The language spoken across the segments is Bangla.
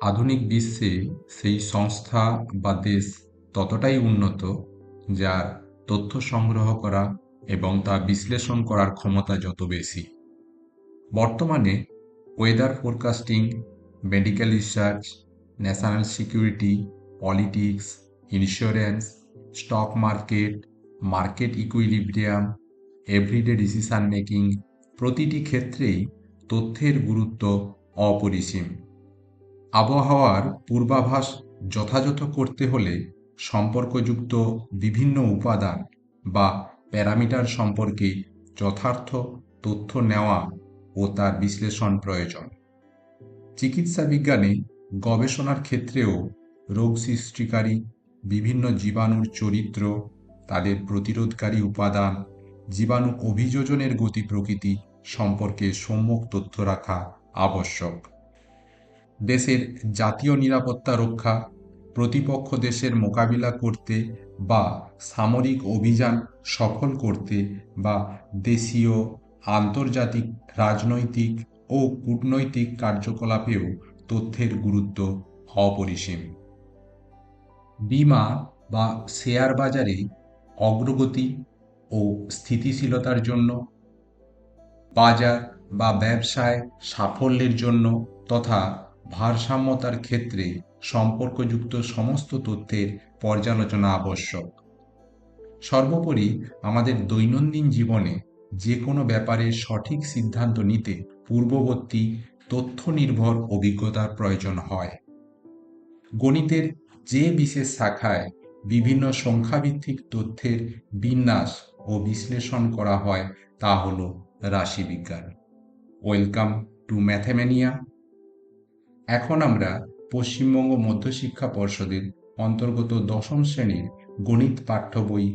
আধুনিক বিশ্বে সেই সংস্থা বা দেশ ততটাই উন্নত যার তথ্য সংগ্রহ করা এবং তা বিশ্লেষণ করার ক্ষমতা যত বেশি। বর্তমানে weather forecasting, medical research, national security, politics, insurance, stock market, market equilibrium, everyday decision making প্রতিটি ক্ষেত্রেই তথ্যের গুরুত্ব অপরিসীম। আবহাওয়ার পূর্বাভাস যথাযথ করতে হলে সম্পর্কযুক্ত বিভিন্ন উপাদান বা প্যারামিটার সম্পর্কে যথার্থ তথ্য নেওয়া ও তার বিশ্লেষণ প্রয়োজন। চিকিৎসা বিজ্ঞানে গবেষণার ক্ষেত্রেও রোগ সৃষ্টিকারী বিভিন্ন জীবাণুর চরিত্র, তাদের প্রতিরোধকারী উপাদান, জীবাণু অভিযোজনের গতি প্রকৃতি সম্পর্কে সম্যক তথ্য রাখা আবশ্যক। দেশের জাতীয় নিরাপত্তা রক্ষা, প্রতিপক্ষ দেশের মোকাবিলা করতে বা সামরিক অভিযান সফল করতে বা দেশীয়, আন্তর্জাতিক রাজনৈতিক ও কূটনৈতিক কার্যকলাপেও তথ্যের গুরুত্ব অপরিসীম। বীমা বা শেয়ার বাজারে অগ্রগতি ও স্থিতিশীলতার জন্য, বাজার বা ব্যবসায় সাফল্যের জন্য তথা ভারসাম্যতার ক্ষেত্রে সম্পর্কযুক্ত সমস্ত তথ্যের পর্যালোচনা আবশ্যক। সর্বোপরি আমাদের দৈনন্দিন জীবনে যে কোনো ব্যাপারে সঠিক সিদ্ধান্ত নিতে পূর্ববর্তী তথ্য নির্ভর অভিজ্ঞতার প্রয়োজন হয়। গণিতের যে বিশেষ শাখায় বিভিন্ন সংখ্যাভিত্তিক তথ্যের বিন্যাস ও বিশ্লেষণ করা হয় তা হল রাশিবিজ্ঞান। Welcome to Mathemania. এখন আমরা পশ্চিমবঙ্গ মধ্যশিক্ষা পর্ষদের অন্তর্গত দশম শ্রেণীর গণিত পাঠ্য বই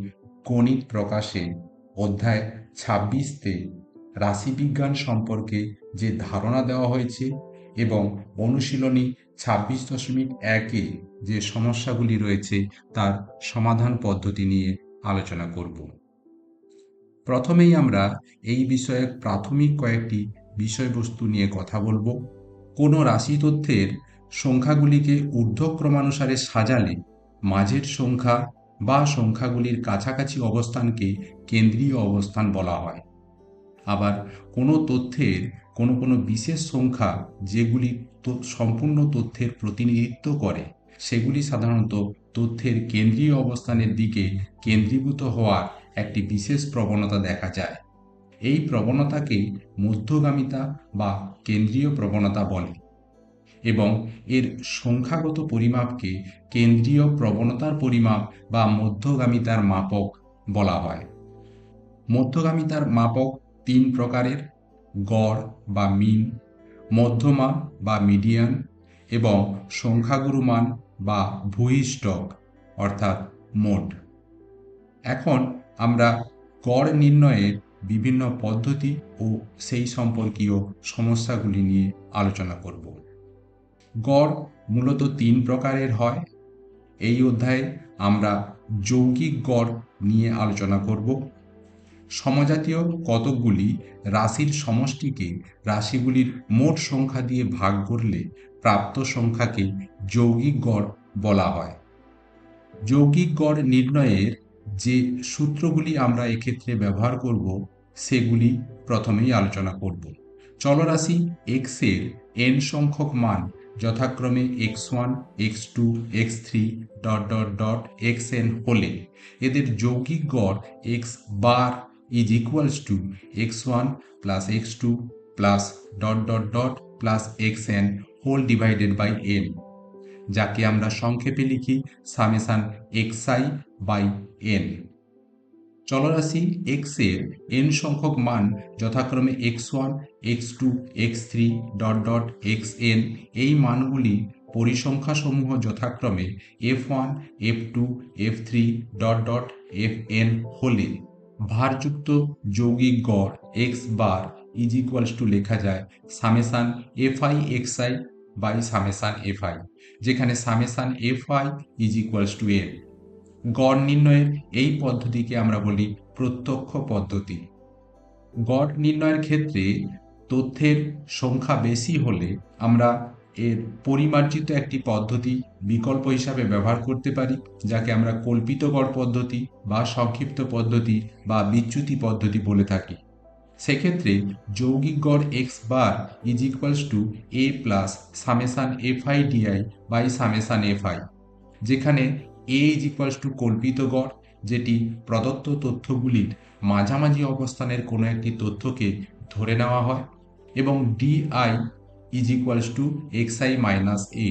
গণিত প্রকাশে অধ্যায় ২৬তে রাশিবিজ্ঞান সম্পর্কে যে ধারণা দেওয়া হয়েছে এবং অনুশীলনী ২৬.১-এ যে সমস্যাগুলি রয়েছে তার সমাধান পদ্ধতি নিয়ে আলোচনা করব। প্রথমেই আমরা এই বিষয়ে প্রাথমিক কয়েকটি বিষয়বস্তু নিয়ে কথা বলবো। কোনো রাশি তথ্যের সংখ্যাগুলিকে ঊর্ধ্বক্রমানুসারে সাজালে মাঝের সংখ্যা বা সংখ্যাগুলির কাছাকাছি অবস্থানকে কেন্দ্রীয় অবস্থান বলা হয়। আবার কোনো তথ্যের কোনো বিশেষ সংখ্যা যেগুলি সম্পূর্ণ তথ্যের প্রতিনিধিত্ব করে সেগুলি সাধারণত তথ্যের কেন্দ্রীয় অবস্থানের দিকে কেন্দ্রীভূত হওয়ার একটি বিশেষ প্রবণতা দেখা যায়। এই প্রবণতাকেই মধ্যগামিতা বা কেন্দ্রীয় প্রবণতা বলে এবং এর সংখ্যাগত পরিমাপকে কেন্দ্রীয় প্রবণতার পরিমাপ বা মধ্যগামিতার মাপক বলা হয়। মধ্যগামিতার মাপক তিন প্রকারের: গড় বা মিন, মধ্যমা বা মিডিয়ান এবং সংখ্যাগুরু মান বা ভূইষ্ঠক অর্থাৎ মোড। এখন আমরা গড় নির্ণয়ের বিভিন্ন পদ্ধতি ও সেই সম্পর্কীয় সমস্যাগুলি নিয়ে আলোচনা করব। গড় মূলত তিন প্রকারের হয়। এই অধ্যায়ে আমরা যৌগিক গড় নিয়ে আলোচনা করব। সমজাতীয় কতকগুলি রাশির সমষ্টিকে রাশিগুলির মোট সংখ্যা দিয়ে ভাগ করলে প্রাপ্ত সংখ্যাকে যৌগিক গড় বলা হয়। যৌগিক গড় নির্ণয়ের যে সূত্রগুলি আমরা এক্ষেত্রে ব্যবহার করব সেগুলি প্রথমেই আলোচনা করব। চলরাশি x এর n সংখ্যক মান যথাক্রমে x1, x2, x3 xn হলে এদের যৌগিক গড় x bar is equals to x1 plus x2 plus plus xn whole divided by n, যাকে আমরা সংক্ষেপে লিখি সামেশন xi বাই n। চলরাশি x এর n সংখ্যক মান যথাক্রমে x1, x2, x3 xn এই মানগুলি পরিসংখ্যা সমূহ যথাক্রমে f1, f2, f3 fn হলে ভারযুক্ত যৌগিক গড় x bar is equals to লেখা যায় summation fi xi by summation fi, যেখানে summation fi is equals to n। গড় নির্ণয়ের এই পদ্ধতিকে আমরা বলি প্রত্যক্ষ পদ্ধতি। গড় নির্ণয়ের ক্ষেত্রে তথ্যের সংখ্যা বেশি হলে আমরা এর পরিমার্জিত একটি পদ্ধতি বিকল্প হিসাবে ব্যবহার করতে পারি, যাকে আমরা কল্পিত গড় পদ্ধতি বা সংক্ষিপ্ত পদ্ধতি বা বিচ্যুতি পদ্ধতি বলে থাকি। সেক্ষেত্রে যৌগিক গড় x bar is equals to A plus summation F I DI by summation F I, যেখানে এ ইজ ইকুয়ালস টু কল্পিত গড়, যেটি প্রদত্ত তথ্যগুলির মাঝামাঝি অবস্থানের কোনো একটি তথ্যকে ধরে নেওয়া হয়, এবং DI is equals to x I minus a,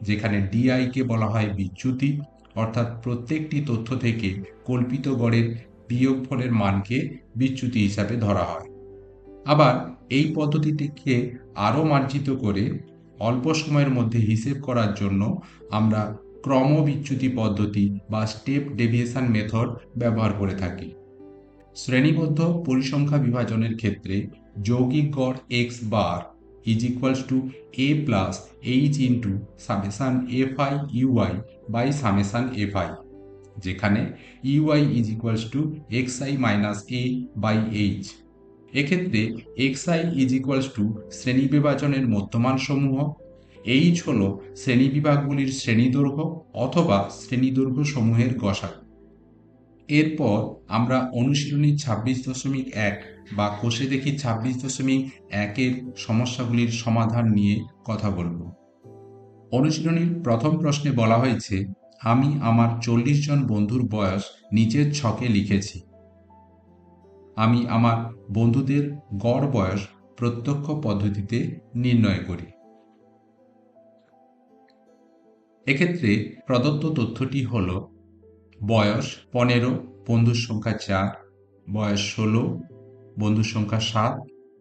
যেখানে ডিআইকে বলা হয় বিচ্যুতি, অর্থাৎ প্রত্যেকটি তথ্য থেকে কল্পিত গড়ের বিয়োগফলের মানকে বিচ্যুতি হিসাবে ধরা হয়। আবার এই পদ্ধতিটিকে আরও মার্জিত করে অল্প সময়ের মধ্যে হিসেব করার জন্য আমরা ক্রমবিচ্যুতি পদ্ধতি বা স্টেপ ডেভিয়েশন মেথড ব্যবহার করে থাকি। শ্রেণীবদ্ধ পরিসংখ্যা বিভাজনের ক্ষেত্রে যৌগিক গড় x bar is equals to A plus h into summation F i u i by summation F I, যেখানে u i is equals to x I minus a by h. এক্ষেত্রে x i is equals to শ্রেণী বিভাজনের মধ্যমান সমূহ, এইচ হল শ্রেণীবিভাগগুলির শ্রেণীদৈর্ঘ্য অথবা শ্রেণীদৈর্ঘ্য সমূহের গসাগু। এরপর আমরা অনুশীলনী 26.1 বা কোষে দেখি 26.1-এর সমস্যাগুলির সমাধান নিয়ে কথা বলব। অনুশীলনীর প্রথম প্রশ্নে বলা হয়েছে, আমি আমার 40 জন বন্ধুর বয়স নিচের ছকে লিখেছি। আমি আমার বন্ধুদের গড় বয়স প্রত্যক্ষ পদ্ধতিতে নির্ণয় করি। এক্ষেত্রে প্রদত্ত তথ্যটি হল বয়স 15, বন্ধুর সংখ্যা 4, বয়স 16, বন্ধুর সংখ্যা 7,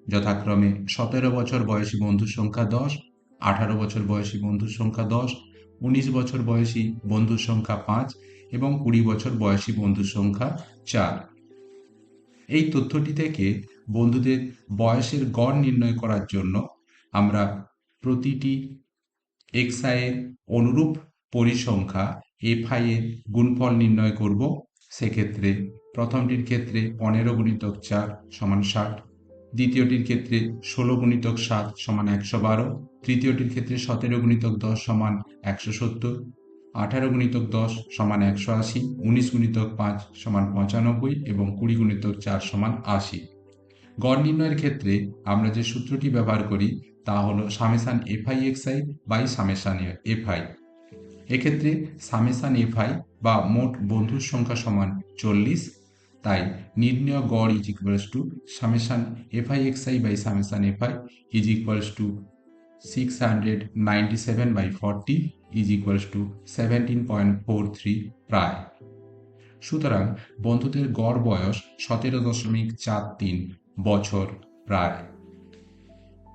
যথাক্রমে 17 বছর বয়সী বন্ধুর সংখ্যা 10, 18 বছর বয়সী বন্ধুর সংখ্যা 10, 19 বছর বয়সী বন্ধুর সংখ্যা 5 এবং 20 বছর বয়সী বন্ধুর সংখ্যা 4। এই তথ্যটি থেকে বন্ধুদের বয়সের গড় নির্ণয় করার জন্য আমরা প্রতিটি xi এর অনুরূপ পরিসংখ্যা fi এর গুণফল নির্ণয় করব। সেক্ষেত্রে প্রথমটির ক্ষেত্রে 15 গুণিতক 4 সমান 60, দ্বিতীয়টির ক্ষেত্রে 16 গুণিতক 7 সমান 112, তৃতীয়টির ক্ষেত্রে 17 গুণিতক 10 সমান 170, 18 গুণিতক 10 সমান 180, 19 গুণিতক 5 সমান 95 এবং 20 গুণিতক 4 সমান 80। গড় নির্ণয়ের ক্ষেত্রে আমরা যে সূত্রটি ব্যবহার করি তা হলো summation FI XI by summation FI. এক্ষেত্রে সামেশান এফআই বা মোট বন্ধুর সংখ্যা সমান 40, তাই নির্ণয় গড় is equals to summation FI XI by summation FI is equals to 697/40 is equals to 17.43 প্রায়। সুতরাং বন্ধুদের গড় বয়স 17.43 বছর প্রায়।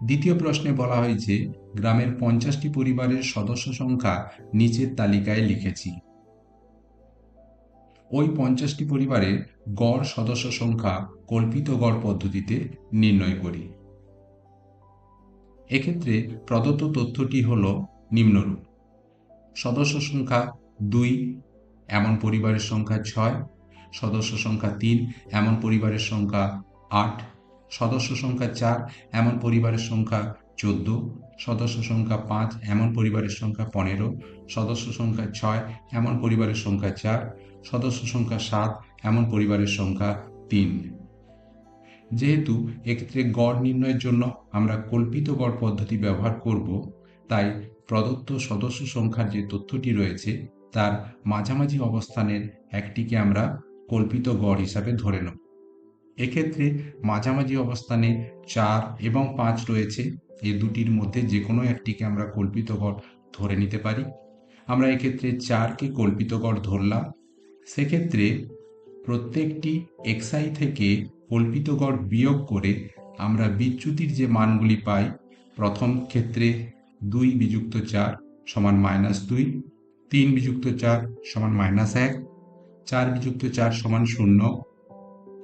দ্বিতীয় প্রশ্নে বলা হয়েছে, গ্রামের 50টি পরিবারের সদস্য সংখ্যা নিচের তালিকায় লিখেছি। ওই 50টি পরিবারের গড় সদস্য সংখ্যা কল্পিত গড় পদ্ধতিতে নির্ণয় করি। এক্ষেত্রে প্রদত্ত তথ্যটি হল নিম্নরূপ: সদস্য সংখ্যা 2 এমন পরিবারের সংখ্যা 6, সদস্য সংখ্যা 3 এমন পরিবারের সংখ্যা 8, সদস্য সংখ্যা 4 এমন পরিবারের সংখ্যা 14, সদস্য সংখ্যা 5 এমন পরিবারের সংখ্যা 15, সদস্য সংখ্যা 6 এমন পরিবারের সংখ্যা 4, সদস্য সংখ্যা 7 এমন পরিবারের সংখ্যা 3। যেহেতু এক্ষেত্রে গড় নির্ণয়ের জন্য আমরা কল্পিত গড় পদ্ধতি ব্যবহার করব, তাই প্রদত্ত সদস্য সংখ্যার যে তথ্যটি রয়েছে তার মাঝামাঝি অবস্থানের একটিকে আমরা কল্পিত গড় হিসাবে ধরে নেব। এক্ষেত্রে মাঝামাঝি অবস্থানে 4 এবং 5 রয়েছে, এই দুটির মধ্যে যে কোনো একটিকে আমরা কল্পিত গড় ধরে নিতে পারি। আমরা এক্ষেত্রে 4কে কল্পিত গড় ধরলাম। সেক্ষেত্রে প্রত্যেকটি xi থেকে কল্পিত গড় বিয়োগ করে আমরা বিচ্যুতির যে মানগুলি পাই, প্রথম ক্ষেত্রে 2 বিযুক্ত 4 সমান -2, 3 বিযুক্ত 4 সমান -1, 4 বিযুক্ত 4 সমান 0,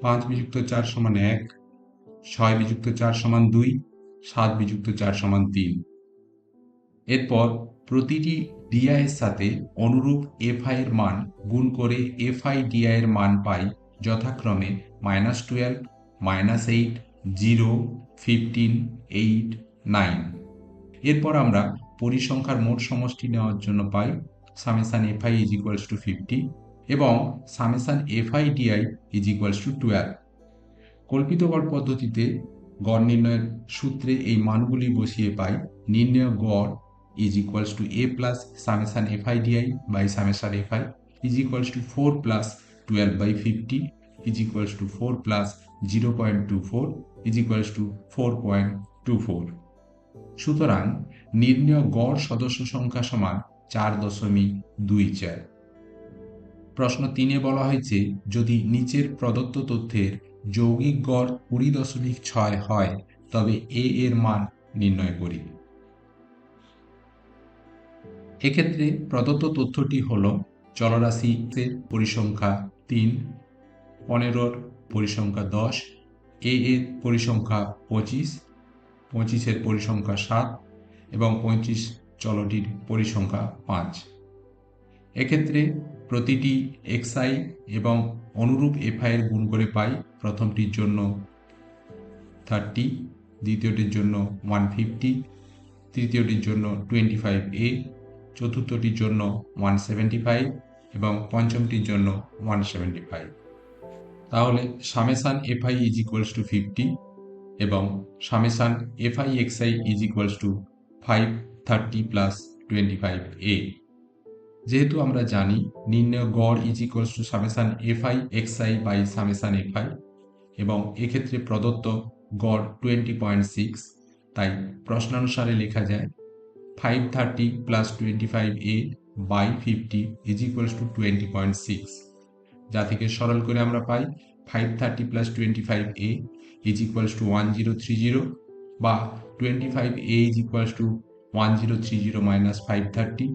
5 বিযুক্ত 4 সমান 1, 6 বিযুক্ত 4 সমান 2, 7 বিযুক্ত 4 সমান 3। এরপর প্রতিটি ডিআই এর সাথে অনুরূপ এফআই এর মান গুণ করে এফআই ডিআই এর মান পাই যথাক্রমে -12, -8, 0, 15, 8, 9। এরপর আমরা পরিসংখ্যার মোট সমষ্টি নেওয়ার জন্য পাই summation FI is equals to 50 এবং summation FI DI is equals to 12। কল্পিত গড় পদ্ধতিতে গড় নির্ণয়ের সূত্রে এই মানগুলি বসিয়ে পাই নির্ণয় গড় is equals to A plus summation FI DI by summation FI is equals to 4 plus 12 by 50 is equals to 4 plus 0.24 is equals to 4.24। সুতরাং নির্ণয় গড় সদস্য সংখ্যা সমান 4.24। প্রশ্ন 3-এ বলা হয়েছে যদি নিচের প্রদত্ত তথ্যের যৌগিক গড় 20.6 হয় তবে এ এর মান নির্ণয় করি। এক্ষেত্রে প্রদত্ত তথ্যটি হল চলরাশি এর পরিসংখ্যা 3, 15-র পরিসংখ্যা 10, এ এর পরিসংখ্যা 25, 25-এর পরিসংখ্যা 7 এবং 25 চলটির পরিসংখ্যা 5। এক্ষেত্রে প্রতিটি এক্সআই এবং অনুরূপ এফআই এর গুণ করে পাই প্রথমটির জন্য 30, দ্বিতীয়টির জন্য 150, তৃতীয়টির জন্য 25A, চতুর্থটির জন্য 175 এবং পঞ্চমটির জন্য 175। তাহলে summation FI is equals to 50 এবং summation FI XI is equals to 530 plus 25A। যেহেতু আমরা জানি নির্ণয় গড় is equals to summation FI XI by summation FI এবং এক্ষেত্রে প্রদত্ত গড় 20.6, তাই প্রশ্নানুসারে লেখা যায় 530 plus 25A by 50 is equals to 20.6, যা থেকে সরল করে আমরা পাই 530 plus 25A is equals to 1030 বা 25A is equals to 1030 minus 530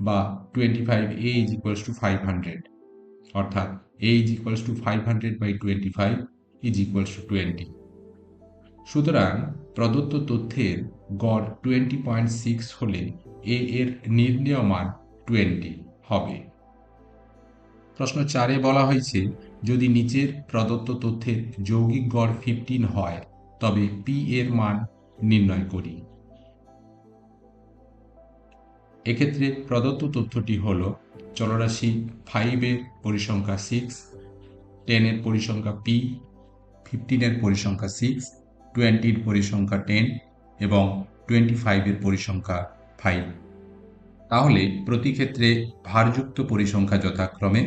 বা 25A ইজ ইকুয়ালস টু 500, অর্থাৎ A is equals to 500 by 25 is equals to 20। সুতরাং প্রদত্ত তথ্যের গড় 20.6 হলে এ এর নির্ণেয় মান 20 হবে। প্রশ্ন 4-এ বলা হয়েছে যদি নিচের প্রদত্ত তথ্যের যৌগিক গড় 15 হয় তবে পি এর মান নির্ণয় করি। এক্ষেত্রে প্রদত্ত তথ্যটি হল চলরাশি 5 এর পরিসংখ্যা 6, 10 এর পরিসংখ্যা p, 15 এর পরিসংখ্যা 6, 20 এর পরিসংখ্যা 10 এবং 25 এর পরিসংখ্যা 5। তাহলে প্রতি ক্ষেত্রে ভারযুক্ত পরিসংখ্যা যথাক্রমে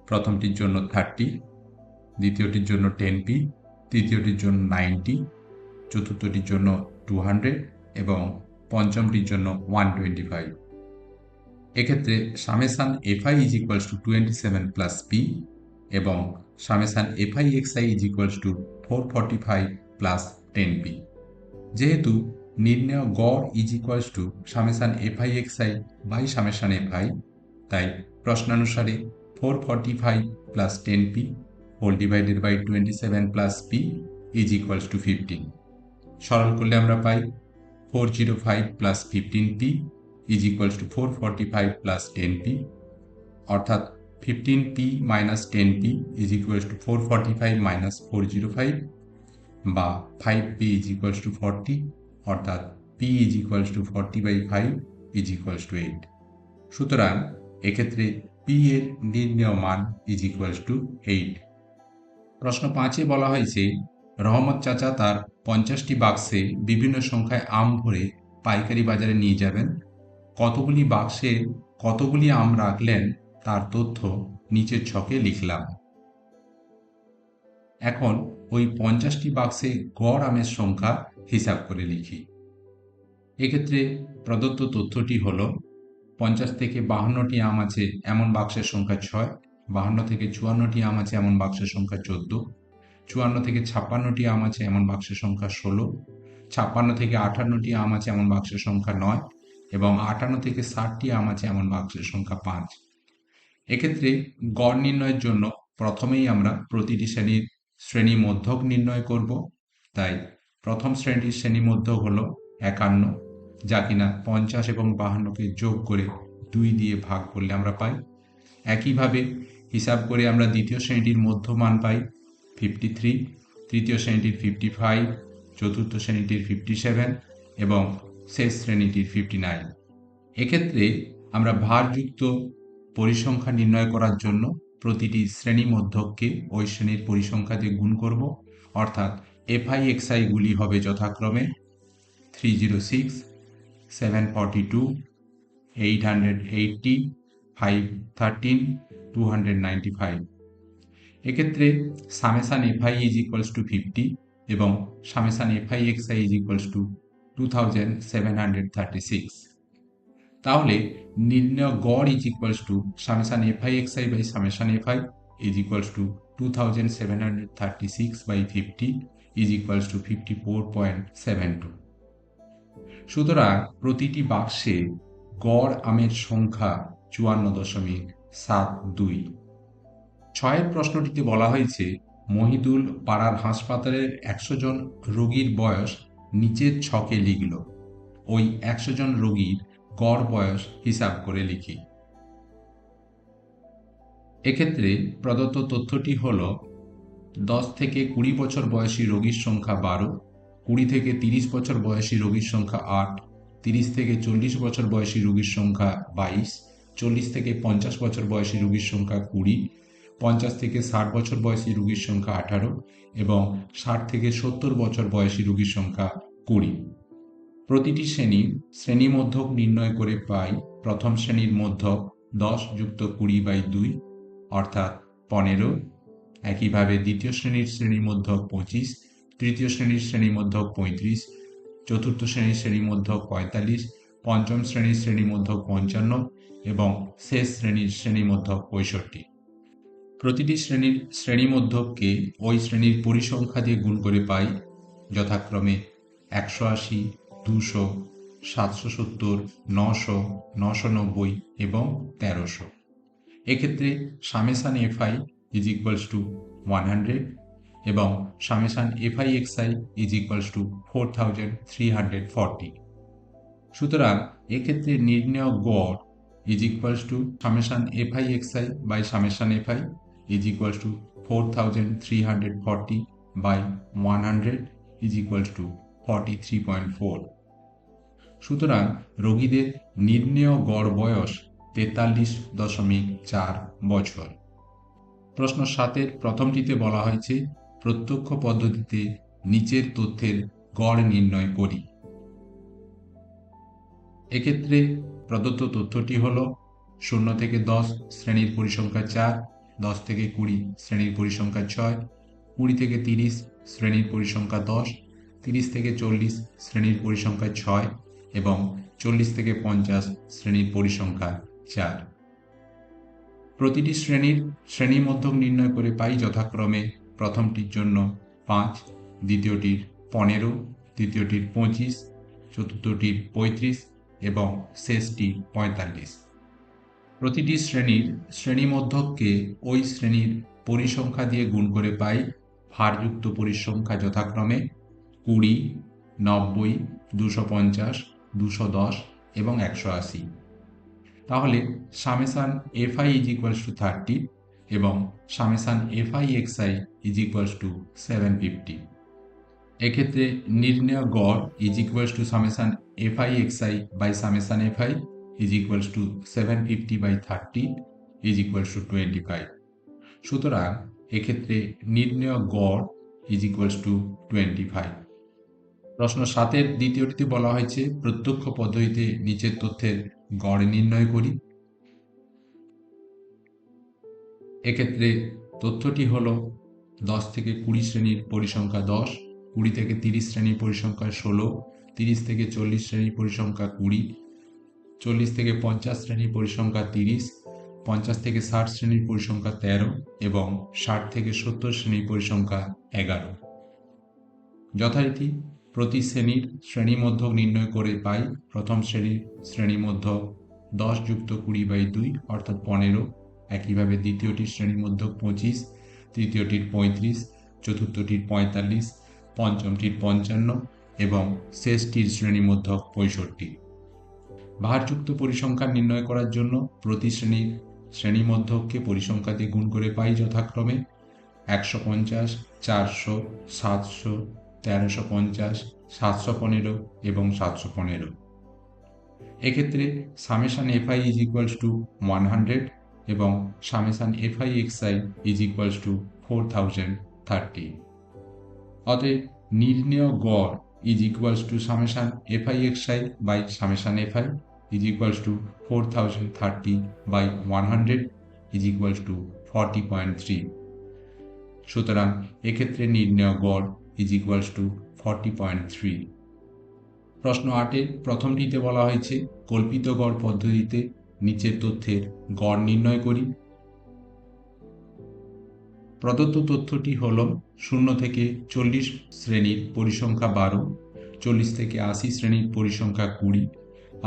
প্রথমটির জন্য 30, দ্বিতীয়টির জন্য 10p, তৃতীয়টির জন্য 90, চতুর্থটির জন্য 200 এবং পঞ্চমটির জন্য 125। এক্ষেত্রে summation FI is equals to 27 plus p এবং summation FI XI is equals to 445 plus 10p। যেহেতু নির্ণেয় গড় is equals to summation FI XI by summation f i, তাই প্রশ্নানুসারে 445 plus 10p whole divided by 27 plus p is equals to 15। সরল করলে আমরা পাই 405 plus 15p is equals to 445 plus 10p, অর্থাৎ 15p minus 10p is equals to 445 minus 405 বা 5p ইজ ইকুয়ালস টু 40, অর্থাৎ p is equals to 40 by 5 is equals to 8। সুতরাং এক্ষেত্রে p এর নির্ণেয় মান ইজ ইকুয়ালস টু 8। প্রশ্ন 5-এ বলা হয়েছে রহমত চাচা তার 50টি বাক্সে বিভিন্ন সংখ্যায় আম ভরে পাইকারি বাজারে নিয়ে যাবেন। কতগুলি বাক্সে কতগুলি আম রাখলেন তার তথ্য নিচের ছকে লিখলাম। এখন ওই 50টি বাক্সে গড় আমের সংখ্যা হিসাব করে লিখি। এক্ষেত্রে প্রদত্ত তথ্যটি হল 50 থেকে 52টি আম আছে এমন বাক্সের সংখ্যা 6, 52 থেকে 54টি আম আছে এমন বাক্সের সংখ্যা 14, 54 থেকে 56টি আম আছে এমন বাক্সের সংখ্যা 16, 56 থেকে 58টি আম আছে এমন বাক্সের সংখ্যা 9 এবং 58 থেকে 60টি আম আছে এমন বাক্সের সংখ্যা 5। এক্ষেত্রে গড় নির্ণয়ের জন্য প্রথমেই আমরা প্রতিটি শ্রেণী মধ্যক নির্ণয় করব। তাই প্রথম শ্রেণীর শ্রেণী মধ্যক হল 51, যা কিনা 50 এবং 52কে যোগ করে 2 দিয়ে ভাগ করলে আমরা পাই। একইভাবে হিসাব করে আমরা দ্বিতীয় শ্রেণীটির মধ্যমান পাই 53, তৃতীয় শ্রেণীটির 55, চতুর্থ শ্রেণীটির 57 এবং শেষ শ্রেণীটির 59। এক্ষেত্রে আমরা ভারযুক্ত পরিসংখ্যা নির্ণয় করার জন্য প্রতিটি শ্রেণী মধ্যককে ওই শ্রেণীর পরিসংখ্যা দিয়ে গুণ করব, অর্থাৎ এফআই এক্সআই গুলি হবে যথাক্রমে 306, 742, 880, 513, 295। এক্ষেত্রে summation FI is equals to 50 এবং summation FI XI is equals to 2736। তাহলে নির্ণয় গড় is equals to summation FI XI by summation FI is equals to 2736 by 50 is equals to 54.72। সুতরাং প্রতিটি বাক্সে গড় আমের সংখ্যা 54.72। 6 প্রশ্নটিতে বলা হয়েছে মহিদুল পাড়ার হাসপাতালের 100 জন রোগীর বয়স নিচের ছকে লিখল। ওই 100 জন রোগীর গড় বয়স হিসাব করে লিখি। এক্ষেত্রে প্রদত্ত তথ্যটি হল 10 থেকে 20 বছর বয়সী রোগীর সংখ্যা 12, 20 থেকে 30 বছর বয়সী রোগীর সংখ্যা 8, 30 থেকে 40 বছর বয়সী রোগীর সংখ্যা 22, 40 থেকে 50 বছর বয়সী রোগীর সংখ্যা 20, 50 থেকে 60 বছর বয়সী রোগীর সংখ্যা 18 এবং 60 থেকে 70 বছর বয়সী রোগীর সংখ্যা 20। প্রতিটি শ্রেণী মধ্যক নির্ণয় করে পাই প্রথম শ্রেণীর মধ্যক 10 যুক্ত 20/2 অর্থাৎ 15। একইভাবে দ্বিতীয় শ্রেণী মধ্যক 25, তৃতীয় শ্রেণী মধ্যক 35, চতুর্থ শ্রেণী মধ্যক 45, পঞ্চম শ্রেণী মধ্যক 55 এবং শেষ শ্রেণী মধ্যক 65। প্রতিটি শ্রেণী মধ্যককে ওই শ্রেণীর পরিসংখ্যা দিয়ে গুণ করে পাই যথাক্রমে 180, 200, 770, 900, 990 এবং 1300। এক্ষেত্রে summation FI is equals to 100 এবং summation FI XI is equals to 4340। সুতরাং এক্ষেত্রে নির্ণেয় গড় is equals to summation FI XI by summation FI is equals to 4340 by 100 is equals to 43.4। সুতরাং রোগীদের নির্ণেয় গড় বয়স 43.4 বছর। প্রশ্ন 7-এর প্রথমটিতে বলা হয়েছে প্রত্যক্ষ পদ্ধতিতে নিচের তথ্যের গড় নির্ণয় করি। এক্ষেত্রে প্রদত্ত তথ্যটি হল 0 থেকে 10 শ্রেণীর পরিসংখ্যা 4, 10 থেকে 20 শ্রেণীর পরিসংখ্যা 6, 20 থেকে 30 শ্রেণীর পরিসংখ্যা 10, 30 থেকে 40 শ্রেণীর পরিসংখ্যা 6 এবং 40 থেকে 50 শ্রেণীর পরিসংখ্যা 4। প্রতিটি শ্রেণী মধ্যক নির্ণয় করে পাই যথাক্রমে প্রথমটির জন্য 5, দ্বিতীয়টির 15, তৃতীয়টির 25, চতুর্থটির 35 এবং শেষটির 45। প্রতিটি শ্রেণী মধ্যককে ওই শ্রেণীর পরিসংখ্যা দিয়ে গুণ করে পাই ভারযুক্ত পরিসংখ্যা যথাক্রমে 20, 90, 250, 210 এবং 180। তাহলে summation FI is equals to 30 এবং summation FI XI is equals to 750। এক্ষেত্রে নির্ণেয় গড় is equals to summation FI XI by summation FI is equals to 750/30 is equals to 25। সুতরাং এক্ষেত্রে নির্ণেয় গড় ইজ ইকুয়ালস টু 25। প্রশ্ন 7-এর দ্বিতীয়টিতে বলা হয়েছে প্রত্যক্ষ পদ্ধতিতে নিচের তথ্যের গড় নির্ণয় করি। এক্ষেত্রে তথ্যটি হল 10 থেকে 20 শ্রেণীর পরিসংখ্যা 10, 20 থেকে 30 শ্রেণীর পরিসংখ্যা 16, 30 থেকে 40 শ্রেণীর পরিসংখ্যা 20, 40 থেকে 50 শ্রেণীর পরিসংখ্যা 30, 50 থেকে 60 শ্রেণীর পরিসংখ্যা 13 এবং 60 থেকে 70 শ্রেণীর পরিসংখ্যা 11। যথারীতি প্রতি শ্রেণী মধ্যক নির্ণয় করে পাই প্রথম শ্রেণী মধ্যক 10 যুক্ত 20/2 অর্থাৎ 15। একইভাবে দ্বিতীয়টির শ্রেণী মধ্যক 25, তৃতীয়টির 35, চতুর্থটির 45, পঞ্চমটির 55 এবং শেষটির শ্রেণী মধ্যক 65। ভারযুক্ত পরিসংখ্যা নির্ণয় করার জন্য প্রতি শ্রেণী মধ্যককে পরিসংখ্যা দিয়ে গুণ করে পাই যথাক্রমে 150, 400, 700, 1350, 715 এবং 715। এক্ষেত্রে summation FI is equals to 100 এবং summation FI XI is equals to 4030। অতএব নির্ণেয় গড় is equals to summation FI XI by summation FI is equals to 4030 by 100 is equals to 40.3। সুতরাং এক্ষেত্রে নির্ণেয় গড় ইজ ইকুয়ালস টু 40.3। প্রশ্ন 8-এর প্রথমটিতে বলা হয়েছে কল্পিত গড় পদ্ধতিতে নিচের তথ্যের গড় নির্ণয় করি। প্রদত্ত তথ্যটি হল 0 থেকে 40 শ্রেণীর পরিসংখ্যা 12, 40 থেকে 80 শ্রেণীর পরিসংখ্যা 20,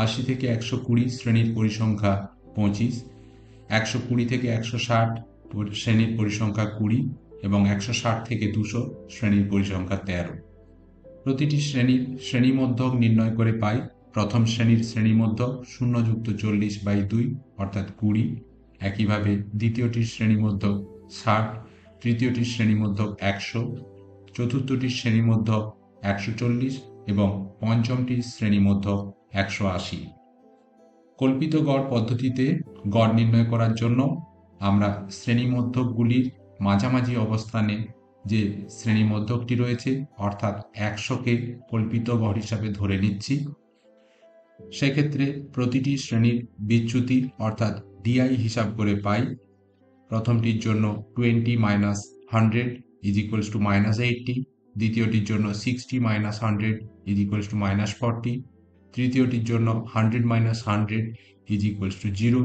80 থেকে 120 শ্রেণীর পরিসংখ্যা 25, 120 থেকে 160 শ্রেণীর পরিসংখ্যা 20 এবং 160 থেকে 200 শ্রেণীর পরিসংখ্যা 13। প্রতিটি শ্রেণীর শ্রেণীমধ্যক নির্ণয় করে পাই প্রথম শ্রেণীর শ্রেণীমধ্যক 0+40/2 অর্থাৎ 20, একইভাবে দ্বিতীয়টির শ্রেণীমধ্যক 60, তৃতীয়টির শ্রেণীমধ্যক 100, চতুর্থটির শ্রেণীমধ্যক 140 এবং পঞ্চমটির শ্রেণীমধ্যক 180। কল্পিত গড় পদ্ধতিতে গড় নির্ণয় করার জন্য আমরা শ্রেণীমধ্যকগুলির মাঝামাঝি অবস্থানে যে শ্রেণীমধ্যকটি রয়েছে অর্থাৎ 100কে কল্পিত গড় হিসাবে ধরে নিচ্ছি। সেক্ষেত্রে প্রতিটি শ্রেণীর বিচ্যুতি অর্থাৎ ডিআই হিসাব করে পাই প্রথমটির জন্য 20 - 100 ইজ ইকুয়ালস টু -80, দ্বিতীয়টির জন্য 60 - 100 ইজ ইকুয়ালস টু -40, তৃতীয়টির জন্য 100 - 100 ইজ ইকুয়ালস টু 0,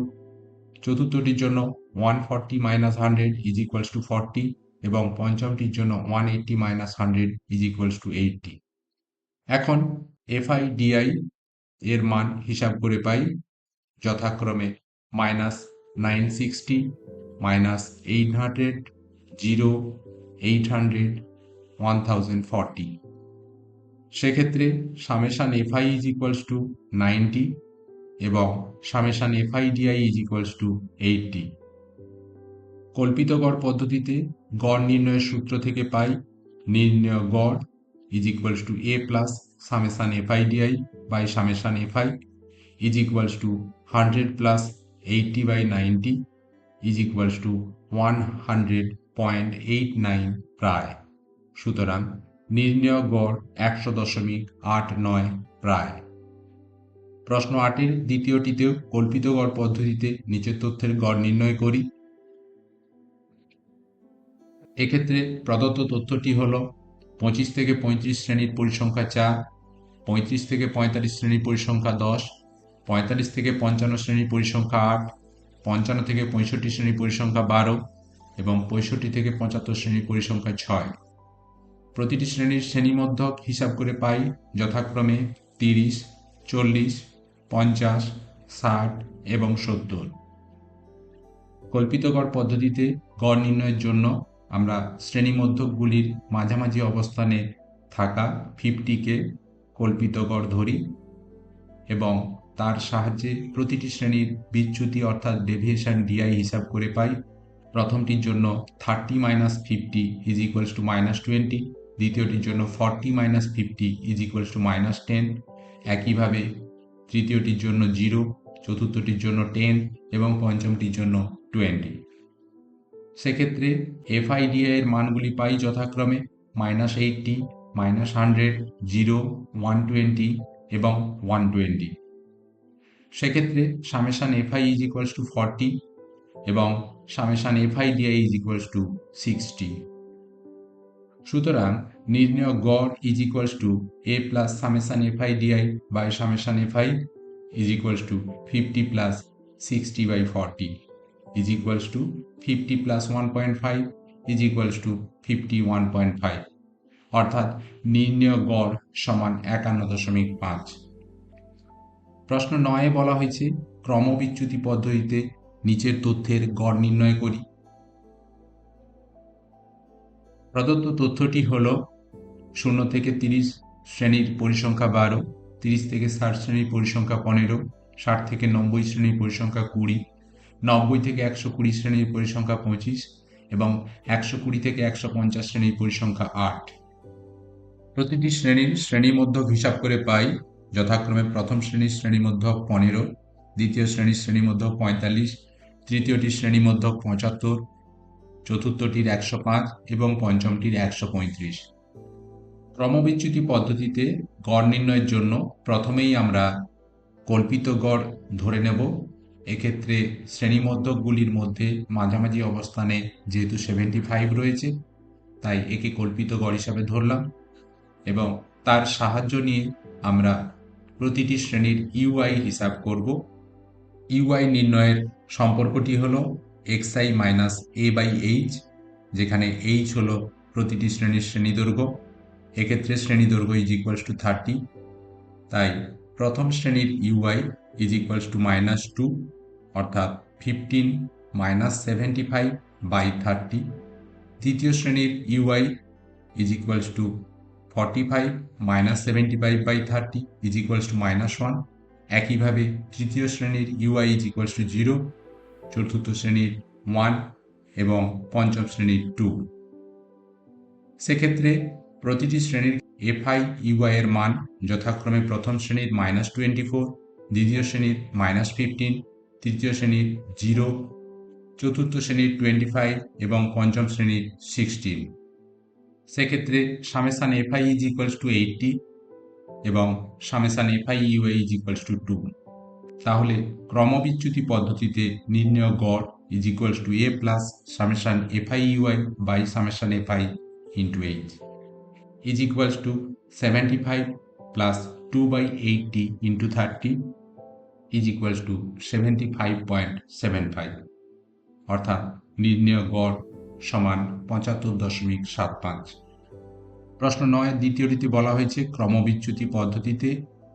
চতুর্থটির জন্য 140 - 100 ইজ ইকুয়ালস টু 40 এবং পঞ্চমটির জন্য 180 - 100 ইজ ইকুয়ালস টু 80। এখন এফআই ডিআই এর মান হিসাব করে পাই যথাক্রমে -960, -800, 0, 800, 1040। সেক্ষেত্রে summation FI is equals to 90 এবং summation FI DI is equals to 80। কল্পিত গড় পদ্ধতিতে গড় নির্ণয়ের সূত্র থেকে পাই নির্ণেয় গড় is equals to A plus summation FI DI by summation FI is equals to 100 plus 80/90 is equals to 100.89 প্রায়। সুতরাং নির্ণেয় গড় 100.89 প্রায়। প্রশ্ন 8-এর দ্বিতীয়টিতেও কল্পিত গড় পদ্ধতিতে নিচের তথ্যের গড় নির্ণয় করি। এক্ষেত্রে প্রদত্ত তথ্যটি হল 25 থেকে 35 শ্রেণীর পরিসংখ্যা 4, 35 থেকে 45 শ্রেণীর পরিসংখ্যা 10, 45 থেকে 55 শ্রেণীর পরিসংখ্যা 8, 55 থেকে 65 শ্রেণীর পরিসংখ্যা 12 এবং 65 থেকে 75 শ্রেণীর পরিসংখ্যা 6। প্রতিটি শ্রেণীর শ্রেণীমধ্যক হিসাব করে পাই যথাক্রমে 30, 40, 50, 60 এবং 70। কল্পিত গড় পদ্ধতিতে গড় নির্ণয়ের জন্য আমরা শ্রেণীমধ্যকগুলির মাঝামাঝি অবস্থানে থাকা 50কে কল্পিত গড় ধরি এবং তার সাহায্যে প্রতিটি শ্রেণীর বিচ্যুতি অর্থাৎ ডেভিয়েশন ডিআই হিসাব করে পাই প্রথমটির জন্য 30 - 50 ইজ ইকুয়ালস টু -20, দ্বিতীয়টির জন্য 40 - 50 ইজ ইকুয়ালস টু -10, একইভাবে তৃতীয়টির জন্য 0, চতুর্থটির জন্য 10 এবং পঞ্চমটির জন্য 20। সেক্ষেত্রে এফআইডিআই এর মানগুলি পাই যথাক্রমে -80, -100, 0, 120 এবং 120। সেক্ষেত্রে summation FI is equals to 40 এবং summation FIDI is equals to 60। সুতরাং নির্ণেয় গড় is equals to A plus summation FIDI by summation FI is equals to 50 plus 60/40 is equals to 50 plus 1.5 is equals to 51.5 অর্থাৎ নির্ণেয় গড় সমান 51.5। প্রশ্ন 9-এ বলা হয়েছে ক্রমবিচ্যুতি পদ্ধতিতে নিচের তথ্যের গড় নির্ণয় করি। প্রদত্ত তথ্যটি হল 0 থেকে 30 শ্রেণীর পরিসংখ্যা 12, 30 থেকে 60 শ্রেণীর পরিসংখ্যা 15, 60 থেকে 90 শ্রেণীর পরিসংখ্যা 20, 90 থেকে 120 শ্রেণীর পরিসংখ্যা 25 এবং 120 থেকে 150 শ্রেণীর পরিসংখ্যা 8। প্রতিটি শ্রেণীর শ্রেণীমধ্যক হিসাব করে পাই যথাক্রমে প্রথম শ্রেণীর শ্রেণীমধ্যক 15, দ্বিতীয় শ্রেণীর শ্রেণীমধ্যক 45, তৃতীয়টির শ্রেণীমধ্যক 75, চতুর্থটির 105 এবং পঞ্চমটির 135। ক্রমবিচ্যুতি পদ্ধতিতে গড় নির্ণয়ের জন্য প্রথমেই আমরা কল্পিত গড় ধরে নেব। এক্ষেত্রে শ্রেণীমধ্যকগুলির মধ্যে মাঝামাঝি অবস্থানে যেহেতু 75 রয়েছে, তাই একে কল্পিত গড় হিসাবে ধরলাম এবং তার সাহায্য নিয়ে আমরা প্রতিটি শ্রেণীর ইউআই হিসাব করব। ইউআই নির্ণয়ের সম্পর্কটি হল xi minus a by H, যেখানে এইচ হল প্রতিটি শ্রেণীর শ্রেণীদৈর্ঘ্য। এক্ষেত্রে শ্রেণীদৈর্ঘ্য ইজ ইকুয়ালস টু 30, তাই প্রথম শ্রেণীর ইউআই ইজ ইকুয়ালস টু -2, অর্থাৎ 15 মাইনাস 75 বাই 30। দ্বিতীয় শ্রেণীর UI is equals to 45 minus 75 by 30 is equals to -1। একইভাবে তৃতীয় শ্রেণীর ইউআই ইজ ইকুয়ালস টু 0, চতুর্থ শ্রেণীর 1 এবং পঞ্চম শ্রেণীর 2। সেক্ষেত্রে প্রতিটি শ্রেণীর এফআই ইউআই এর মান যথাক্রমে প্রথম শ্রেণীর -24, দ্বিতীয় শ্রেণীর -15, তৃতীয় শ্রেণীর 0, চতুর্থ শ্রেণীর 25 এবং পঞ্চম শ্রেণীর 16। সেক্ষেত্রে summation FI is equals to 80 এবং summation FI UI is equals to 2। তাহলে ক্রমবিচ্যুতি পদ্ধতিতে নির্ণেয় গড় is equals to A plus summation FI UI by summation FI into H is equals to 75 plus 2 by 80 into 30 is equals to 75.75, অর্থাৎ নির্ণেয় গড় সমান 75.75। প্রশ্ন 9 দ্বিতীয়টিতে বলা হয়েছে ক্রমবিচ্যুতি পদ্ধতিতে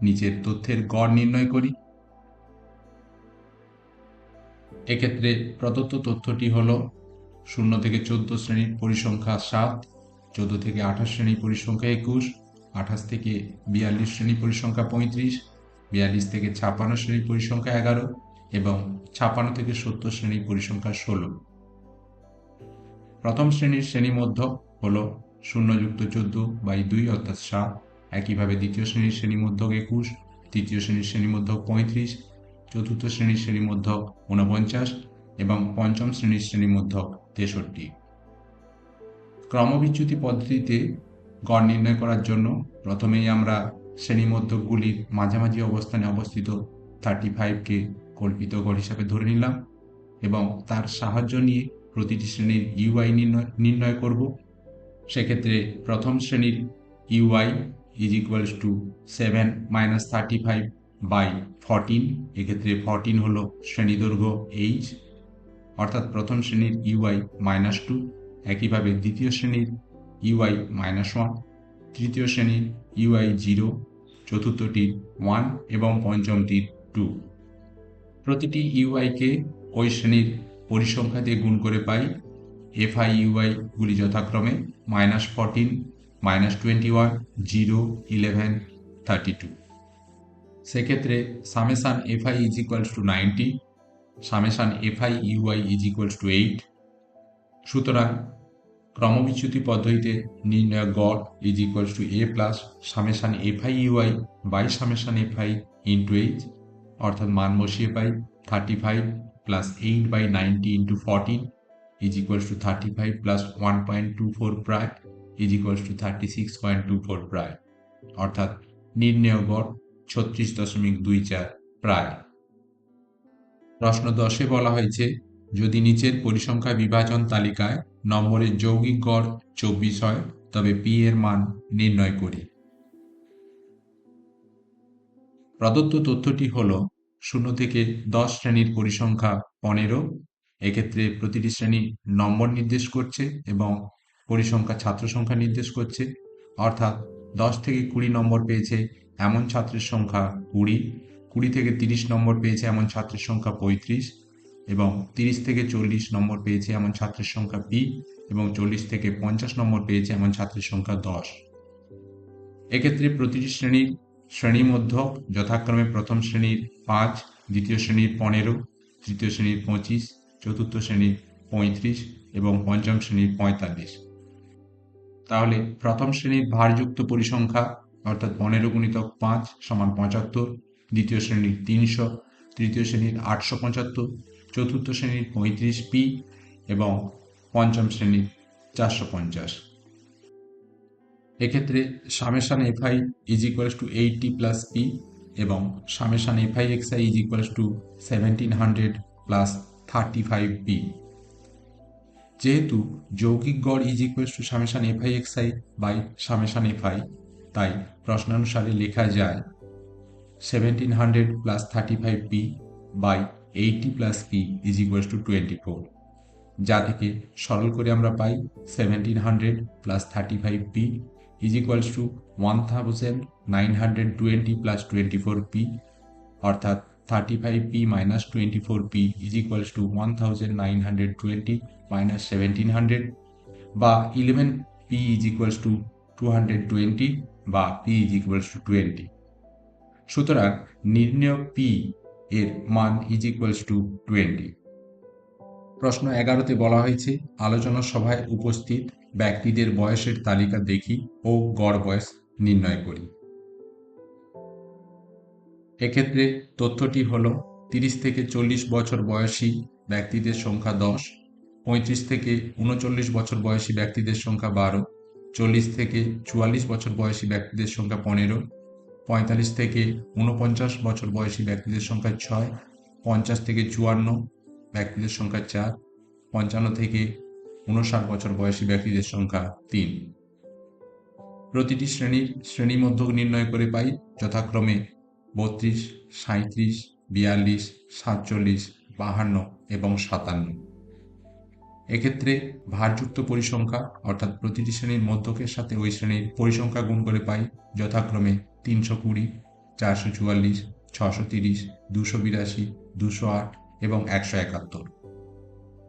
নিচের তথ্যের গড় নির্ণয় করি। এক্ষেত্রে প্রদত্ত তথ্যটি হল 0 থেকে 14 শ্রেণীর পরিসংখ্যা 7, 14 থেকে 28 শ্রেণী পরিসংখ্যা 21, 28 থেকে 42 শ্রেণী পরিসংখ্যা 35, 42 থেকে 56 শ্রেণী পরিসংখ্যা 11 এবং 56 থেকে 70 শ্রেণী পরিসংখ্যা 16। প্রথম শ্রেণীর শ্রেণীমধ্যক হল 0 যুক্ত 14 বাই 2 অর্থাৎ 7। একইভাবে দ্বিতীয় শ্রেণীর শ্রেণীমধ্যক 21, তৃতীয় শ্রেণীর শ্রেণীমধ্যক 35, চতুর্থ শ্রেণীর শ্রেণীমধ্যক 49 এবং পঞ্চম শ্রেণীর শ্রেণীমধ্যক 63। ক্রমবিচ্যুতি পদ্ধতিতে গড় নির্ণয় করার জন্য প্রথমেই আমরা শ্রেণীমধ্যকগুলির মাঝামাঝি অবস্থানে অবস্থিত 35কে কল্পিত গড় হিসাবে ধরে নিলাম এবং তার সাহায্য নিয়ে প্রতিটি শ্রেণীর ইউআই নির্ণয় করব। সেক্ষেত্রে প্রথম শ্রেণীর UI is equals to 7 minus 35 by 14। এক্ষেত্রে 14 হল শ্রেণীদৈর্ঘ্য এইচ, অর্থাৎ প্রথম শ্রেণীর ইউআই -2। একইভাবে দ্বিতীয় শ্রেণীর ইউআই -1, তৃতীয় শ্রেণীর ইউআই 0, চতুর্থটির 1 এবং পঞ্চমটির 2। প্রতিটি ইউআইকে ওই শ্রেণীর পরিসংখ্যা দিয়ে গুণ করে পাই এফআই ইউআই গুলি যথাক্রমে -14, -21, 0, 11, 32। সেক্ষেত্রে summation FI is equals to 90, summation FI UI is equals to 8। সুতরাং ক্রমবিচ্যুতি পদ্ধতিতে নির্ণয় গড় is equals to A plus summation FI UI by summation FI into H, অর্থাৎ মান বসিয়ে পাই 35 plus 8 by 90 into 14 is equals to 35 plus 1.24 প্রায় ইজ ইকুয়ালস টু 36.24 প্রায়, অর্থাৎ নির্ণেয় গড় 36.24 প্রায়। প্রশ্ন 10-এ বলা হয়েছে যদি নিচের পরিসংখ্যা বিভাজন তালিকায় নম্বরের যৌগিক গড় 24 হয় তবে পি এর মান নির্ণয় করি। প্রদত্ত তথ্যটি হল 0 থেকে 10 শ্রেণীর পরিসংখ্যা 15। এক্ষেত্রে প্রতিটি শ্রেণী নম্বর নির্দেশ করছে এবং পরিসংখ্যা ছাত্র সংখ্যা নির্দেশ করছে, অর্থাৎ 10 থেকে 20 নম্বর পেয়েছে এমন ছাত্রের সংখ্যা 20, 20 থেকে 30 নম্বর পেয়েছে এমন ছাত্রের সংখ্যা 35 এবং 30 থেকে 40 নম্বর পেয়েছে এমন ছাত্রের সংখ্যা পি এবং 40 থেকে 50 নম্বর পেয়েছে এমন ছাত্রের সংখ্যা 10। এক্ষেত্রে প্রতিটি শ্রেণীর শ্রেণীমধ্যক যথাক্রমে প্রথম শ্রেণীর 5, দ্বিতীয় শ্রেণীর 15, তৃতীয় শ্রেণীর 25, চতুর্থ শ্রেণীর 35 এবং পঞ্চম শ্রেণীর 45। তাহলে প্রথম শ্রেণীর ভারযুক্ত পরিসংখ্যা অর্থাৎ 15 গুণিতক 5 সমান 75, দ্বিতীয় শ্রেণীর 300, তৃতীয় শ্রেণীর 875, চতুর্থ শ্রেণীর 35p এবং পঞ্চম শ্রেণীর 450। এক্ষেত্রে summation FI is equals to 80 plus p এবং summation FI XI is equals to 1700 plus 35p। যেহেতু যৌগিক গড় is equals to summation FI XI by summation f i, তাই প্রশ্নানুসারে লেখা যায় 1700 plus 35p by 80 plus p is equals to 24, যা থেকে সরল করে আমরা পাই 1700 plus 35p is equals to 1920 plus 24p, অর্থাৎ 35p minus 24p is equals to 1920 minus 1700 বা 11p ইজ ইকুয়ালস টু 220 বা p ইজ ইকুয়ালস টু 20। সুতরাং নির্ণেয় p এর মান ইজ ইকুয়ালস টু 20। প্রশ্ন 11তে বলা হয়েছে আলোচনা সভায় উপস্থিত ব্যক্তিদের বয়সের তালিকা দেখি ও গড় বয়স নির্ণয় করি। এক্ষেত্রে তথ্যটি হল 30 থেকে 40 বছর বয়সী ব্যক্তিদের সংখ্যা 10, 35 থেকে 39 বছর বয়সী ব্যক্তিদের সংখ্যা 12, 40 থেকে 44 বছর বয়সী ব্যক্তিদের সংখ্যা 15, 45 থেকে 49 বছর বয়সী ব্যক্তিদের সংখ্যা 6, 50 থেকে 54 ব্যক্তিদের সংখ্যা 4, 55 থেকে 59 বছর বয়সী ব্যক্তিদের সংখ্যা 3। প্রতিটি শ্রেণীর শ্রেণীমধ্যক নির্ণয় করে পাই যথাক্রমে 32, 37, 42, 47, 52 এবং 57। এক্ষেত্রে ভারযুক্ত পরিসংখ্যা অর্থাৎ প্রতিটি শ্রেণীর মধ্যকের সাথে ওই শ্রেণীর পরিসংখ্যা গুণ করে পাই যথাক্রমে 320, 444, 630, 282, 208 এবং 171।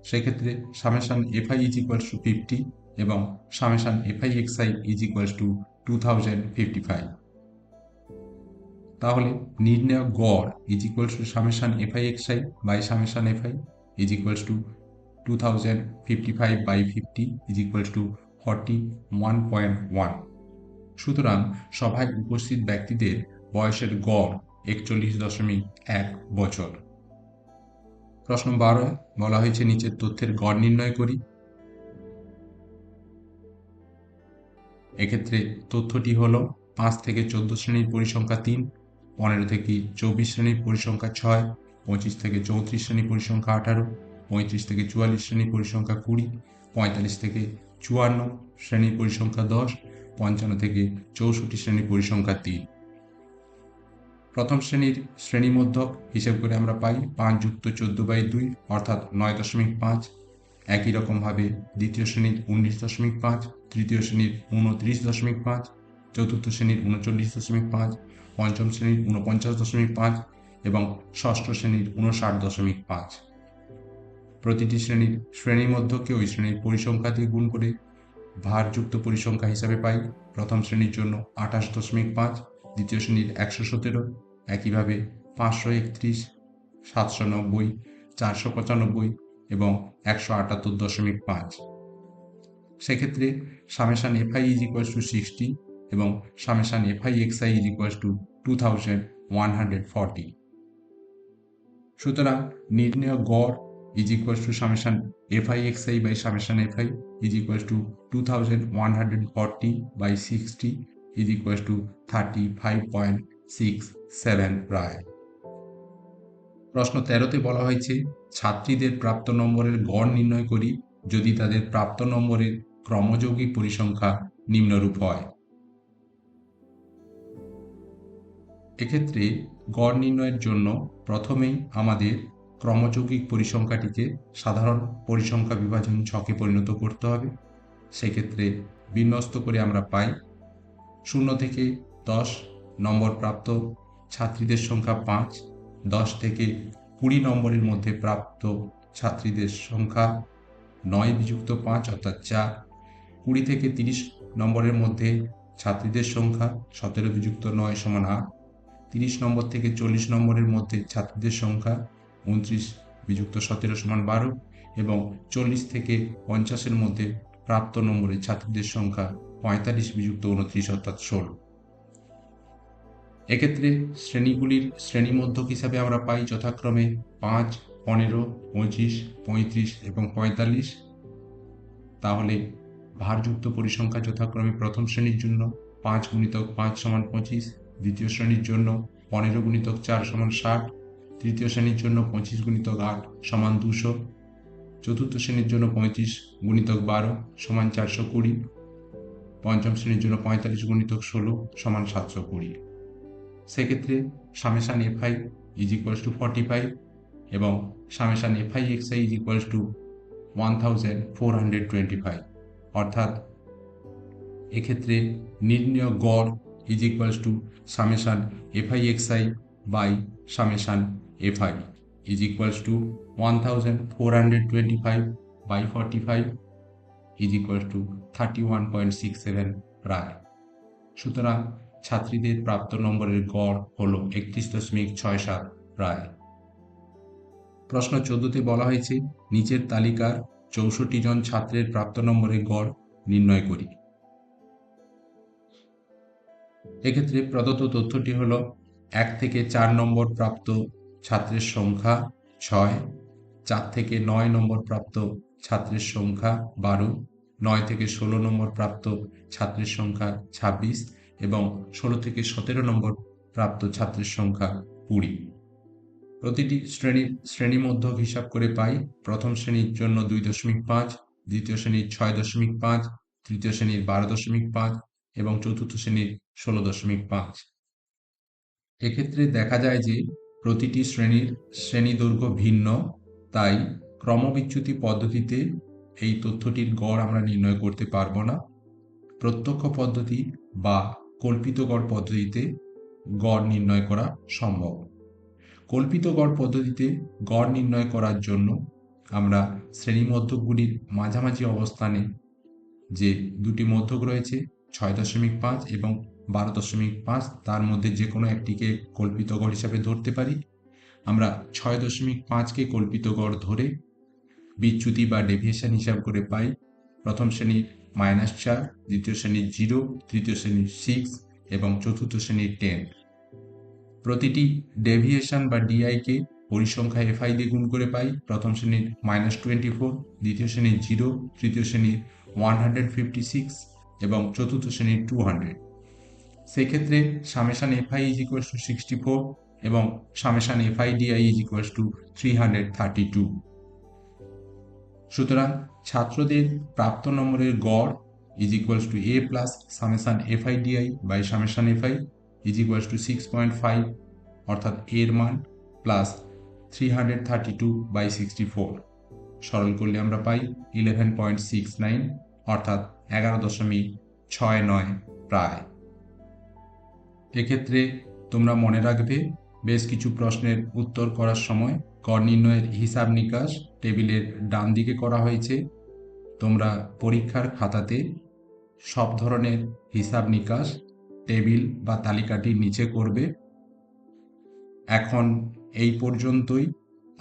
সেক্ষেত্রে summation FI is equals to 50 এবং summation FI XI is equals to 2055। তাহলে নির্ণেয় গড় is equals to summation FI XI by summation FI is equals to 2055 by 50 is equals to 41.1। সুতরাং সভায় উপস্থিত ব্যক্তিদের বয়সের গড় 41.1 বছর। প্রশ্ন 12 বলা হয়েছে নিচের তথ্যের গড় নির্ণয় করি। এক্ষেত্রে তথ্যটি হল 5 থেকে 14 শ্রেণীর পরিসংখ্যা 3, 15 থেকে 24 শ্রেণীর পরিসংখ্যা 6, 25 থেকে 34 শ্রেণীর পরিসংখ্যা 18, 35 থেকে 44 শ্রেণীর পরিসংখ্যা 20, 45 থেকে 54 শ্রেণীর পরিসংখ্যা 10, 55 থেকে 64 শ্রেণীর পরিসংখ্যা 3। প্রথম শ্রেণীর শ্রেণীমধ্যক হিসেব করে আমরা পাই 5 যুক্ত 14/2 অর্থাৎ 9.5। একই রকমভাবে দ্বিতীয় শ্রেণীর 19.5, তৃতীয় শ্রেণীর 29.5, চতুর্থ শ্রেণীর 39.5, পঞ্চম শ্রেণীর 49.5 এবং ষষ্ঠ শ্রেণীর 59.5। প্রতিটি শ্রেণীর শ্রেণীমধ্যকে ওই শ্রেণীর পরিসংখ্যা দিয়ে গুণ করে ভারযুক্ত পরিসংখ্যা হিসাবে পাই প্রথম শ্রেণীর জন্য 28.5, দ্বিতীয় শ্রেণীর 117, একইভাবে 531, 790, 495 এবং 178.5। সেক্ষেত্রে summation FI is equals to 60 এবং summation FI XI is equals to 2140। সুতরাং নির্ণেয় গড় is equals to summation FI XI by summation FI is equals to 2140 by 60 is equals to 35.67 প্রায়। প্রশ্ন 13তে বলা হয়েছে ছাত্রীদের প্রাপ্ত নম্বরের গড় নির্ণয় করি যদি তাদের প্রাপ্ত নম্বরের ক্রমযৌগিক পরিসংখ্যা নিম্নরূপ হয়। এক্ষেত্রে গড় নির্ণয়ের জন্য প্রথমেই আমাদের ক্রমযৌগিক পরিসংখ্যাটিকে সাধারণ পরিসংখ্যা বিভাজন ছকে পরিণত করতে হবে। সেক্ষেত্রে বিন্যস্ত করে আমরা পাই 0 থেকে 10 নম্বর প্রাপ্ত ছাত্রীদের সংখ্যা 5, 10 থেকে 20 নম্বরের মধ্যে প্রাপ্ত ছাত্রীদের সংখ্যা 9 বিযুক্ত 5 অর্থাৎ 4, 20 থেকে 30 নম্বরের মধ্যে ছাত্রীদের সংখ্যা 17 বিযুক্ত 9 সমান 8, 30 নম্বর থেকে 40 নম্বরের মধ্যে ছাত্রীদের সংখ্যা 29 বিযুক্ত 17 সমান 12 এবং 40 থেকে 50-এর মধ্যে প্রাপ্ত নম্বরের ছাত্রীদের সংখ্যা 45 বিযুক্ত 29 অর্থাৎ 16। এক্ষেত্রে শ্রেণীগুলির শ্রেণীমধ্যক হিসাবে আমরা পাই যথাক্রমে 5, 15, 25, 35 এবং 45। তাহলে ভারযুক্ত পরিসংখ্যা যথাক্রমে প্রথম শ্রেণীর জন্য 5 গুণিতক 5 সমান 25, দ্বিতীয় শ্রেণীর জন্য 15 গুণিতক 4 সমান 60, তৃতীয় শ্রেণীর জন্য 25 গুণিতক 8 সমান 200, চতুর্থ শ্রেণীর জন্য 35 গুণিতক 12 সমান 420, পঞ্চম শ্রেণীর জন্য 45 গুণিতক 16 সমান 720। সেক্ষেত্রে summation FI is equals to 45 এবং summation FI XI is equals to 1425। অর্থাৎ এক্ষেত্রে নির্ণয় গড় is equals to summation FI XI by summation FI is equals to 1425 by 45 is equals to 31.67 প্রায়। সুতরাং ছাত্রীদের প্রাপ্ত নম্বরের গড় হল 31.67 প্রায়। প্রশ্ন 14তে বলা হয়েছে নিচের তালিকার 64 জন ছাত্রের প্রাপ্ত নম্বরের গড় নির্ণয় করি। এক্ষেত্রে প্রদত্ত তথ্যটি হল 1 থেকে 4 নম্বর প্রাপ্ত ছাত্রের সংখ্যা 6, 4 থেকে 9 নম্বর প্রাপ্ত ছাত্রের সংখ্যা 12, 9 থেকে 16 নম্বর প্রাপ্ত ছাত্রের সংখ্যা 26 এবং 16 থেকে 17 নম্বর প্রাপ্ত ছাত্রের সংখ্যা 20। প্রতিটি শ্রেণীমধ্যক হিসাব করে পাই প্রথম শ্রেণীর জন্য 2.5, দ্বিতীয় শ্রেণীর 6.5, তৃতীয় শ্রেণীর 12.5 এবং চতুর্থ শ্রেণীর 16.5। এক্ষেত্রে দেখা যায় যে প্রতিটি শ্রেণীর শ্রেণীদৈর্ঘ্য ভিন্ন, তাই ক্রমবিচ্যুতি পদ্ধতিতে এই তথ্যটির গড় আমরা নির্ণয় করতে পারব না। প্রত্যক্ষ পদ্ধতি বা কল্পিত গড় পদ্ধতিতে গড় নির্ণয় করা সম্ভব। কল্পিত গড় পদ্ধতিতে গড় নির্ণয় করার জন্য আমরা শ্রেণীমধ্যকগুলির মাঝামাঝি অবস্থানে যে দুটি মধ্যক রয়েছে 6.5 এবং 12.5, তার মধ্যে যে কোনো একটিকে কল্পিত গড় হিসাবে ধরতে পারি। আমরা 6.5কে কল্পিত গড় ধরে বিচ্যুতি বা ডেভিয়েশন হিসাব করে পাই প্রথম শ্রেণীর -4, দ্বিতীয় শ্রেণীর 0, তৃতীয় শ্রেণীর 6 এবং চতুর্থ শ্রেণীর 10। প্রতিটি ডেভিয়েশন বা ডিআইকে পরিসংখ্যা এফআই দিয়ে গুণ করে পাই প্রথম শ্রেণীর -24, দ্বিতীয় শ্রেণীর 0, তৃতীয় শ্রেণীর 156 এবং চতুর্থ শ্রেণীর 200। সেক্ষেত্রে summation FI is equals to 64 এবং summation FI DI is equals to 332। সুতরাং ছাত্রদের প্রাপ্ত নম্বরের গড় is equals to A plus summation FI DI by summation FI is equals to 6.5 অর্থাৎ এর মান প্লাস 332/64। সরল করলে আমরা পাই 11.69 অর্থাৎ 11.69 প্রায়। এক্ষেত্রে তোমরা মনে রাখবে বেশ কিছু প্রশ্নের উত্তর করার সময় গড় নির্ণয়ের হিসাব নিকাশ টেবিলের ডান দিকে করা হয়েছে। তোমরা পরীক্ষার খাতাতে সব ধরনের হিসাব নিকাশ টেবিল বা তালিকাটির নিচে করবে। এখন এই পর্যন্তই।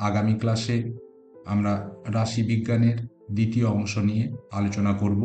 আগামী ক্লাসে আমরা রাশিবিজ্ঞানের দ্বিতীয় অংশ নিয়ে আলোচনা করব।